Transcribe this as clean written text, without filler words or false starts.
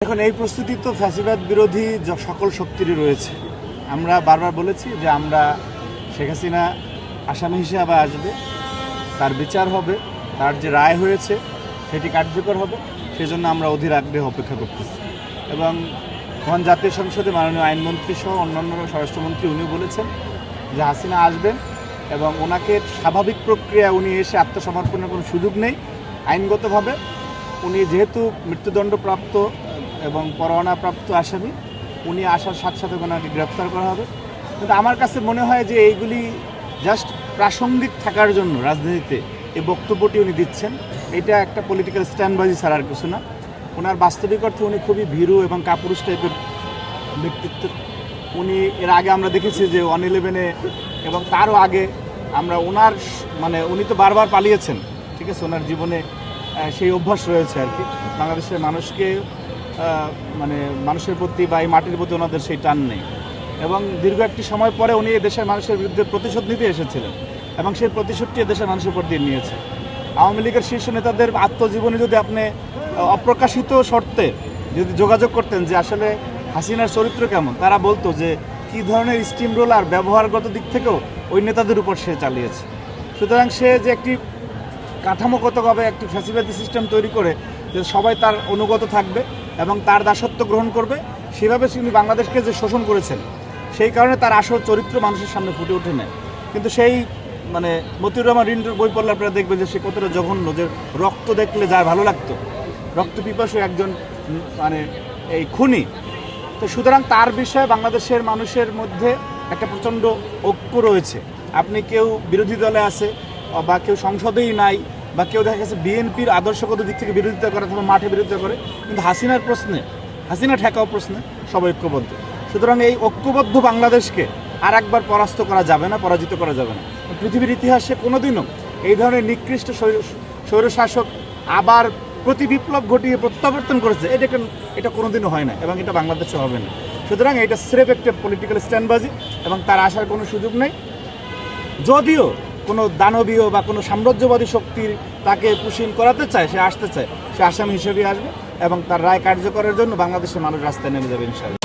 এখন এই প্রস্তুতি তো ফ্যাসিবাদ বিরোধী সকল শক্তিরই রয়েছে। আমরা বারবার বলেছি যে আমরা শেখ হাসিনা আসামি হিসেবে আসবে, তার বিচার হবে, তার যে রায় হয়েছে সেটি কার্যকর হবে, সেজন্য আমরা অধীর আগ্রহে অপেক্ষা করতেছি। এবং মহান জাতীয় সংসদে মাননীয় আইনমন্ত্রী সহ অন্যান্য স্বরাষ্ট্রমন্ত্রী উনি বলেছেন যে হাসিনা আসবেন এবং ওনাকে স্বাভাবিক প্রক্রিয়া উনি এসে আত্মসমর্পণের কোনো সুযোগ নেই। আইনগতভাবে উনি যেহেতু মৃত্যুদণ্ডপ্রাপ্ত এবং পরোয়ানাপ্রাপ্ত আসামি, উনি আসার সাথে সাথে ওনাকে গ্রেপ্তার করা হবে। কিন্তু আমার কাছে মনে হয় যে এইগুলি জাস্ট প্রাসঙ্গিক থাকার জন্য রাজনীতিতে এই বক্তব্যটি উনি দিচ্ছেন। এটা একটা পলিটিক্যাল স্ট্যান্ডবাজি ছাড়া আর কিছু না। ওনার বাস্তবিক অর্থে উনি খুবই ভীরু এবং কাপুরুষ টাইপের ব্যক্তিত্ব। উনি এর আগে আমরা দেখেছি যে 111-এ এবং তারও আগে আমরা ওনার উনি তো বারবার পালিয়েছেন, ঠিক আছে, ওনার জীবনে সেই অভ্যাস রয়েছে আর কি। বাংলাদেশের মানুষকে মানুষের প্রতি বা এই মাটির প্রতি ওনাদের সেই টান নেই। এবং দীর্ঘ একটি সময় পরে উনি দেশের মানুষের বিরুদ্ধে প্রতিশোধ নিতে এসেছিলেন এবং সেই প্রতিশোধটি দেশের মানুষের উপর দিয়ে নিয়েছে। আওয়ামী লীগের শীর্ষ নেতাদের আত্মজীবনী যদি আপনি অপ্রকাশিত শর্তে যদি যোগাযোগ করতেন যে আসলে হাসিনার চরিত্র কেমন, তারা বলতো যে কী ধরনের স্টিম রোলার ব্যবহারগত দিক থেকেও ওই নেতাদের উপর সে চালিয়েছে। সুতরাং সে যে একটি কাঠামোগতভাবে একটি ফ্যাসিলিটি সিস্টেম তৈরি করে যে সবাই তার অনুগত থাকবে এবং তার দাসত্ব গ্রহণ করবে, সেভাবে তিনি বাংলাদেশকে যে শোষণ করেছেন, সেই কারণে তার আসল চরিত্র মানুষের সামনে ফুটে ওঠে না। কিন্তু সেই মতিউর রহমান রিন্টুর বই পড়লে আপনারা দেখবেন যে সে কতটা জঘন্য, যে রক্ত দেখলে যার ভালো লাগতো, রক্ত পিপাসু একজন এই খুনি। তো সুতরাং তার বিষয়ে বাংলাদেশের মানুষের মধ্যে একটা প্রচণ্ড ঐক্য রয়েছে। আপনি কেউ বিরোধী দলে আছে বা কেউ সংসদেই নাই বা কেউ দেখা গেছে বিএনপির আদর্শগত দিক থেকে বিরোধিতা করে অথবা মাঠে বিরোধিতা করে, কিন্তু হাসিনার প্রশ্নে, হাসিনা ঠেকাও প্রশ্নে সবাই ঐক্যবদ্ধ। সুতরাং এই ঐক্যবদ্ধ বাংলাদেশকে আর একবার পরাস্ত করা যাবে না, পরাজিত করা যাবে না। পৃথিবীর ইতিহাসে কোনোদিনও এই ধরনের নিকৃষ্ট স্বৈরশাসক আবার প্রতি বিপ্লব ঘটিয়ে প্রত্যাবর্তন করেছে, এটা কোনোদিনও হয় না এবং এটা বাংলাদেশে হবে না। সুতরাং এটা স্রেফ একটা পলিটিক্যাল স্ট্যান্ডবাজি এবং তার আসার কোনো সুযোগ নেই। যদিও কোনো দানবীয় বা কোনো সাম্রাজ্যবাদী শক্তির তাকে পুষিন করাতে চায়, সে আসতে চায়, সে আসামি হিসেবে আসবে এবং তার রায় কার্যকরের জন্য বাংলাদেশের মানুষ রাস্তায় নেমে যাবে ইনশাআল্লাহ।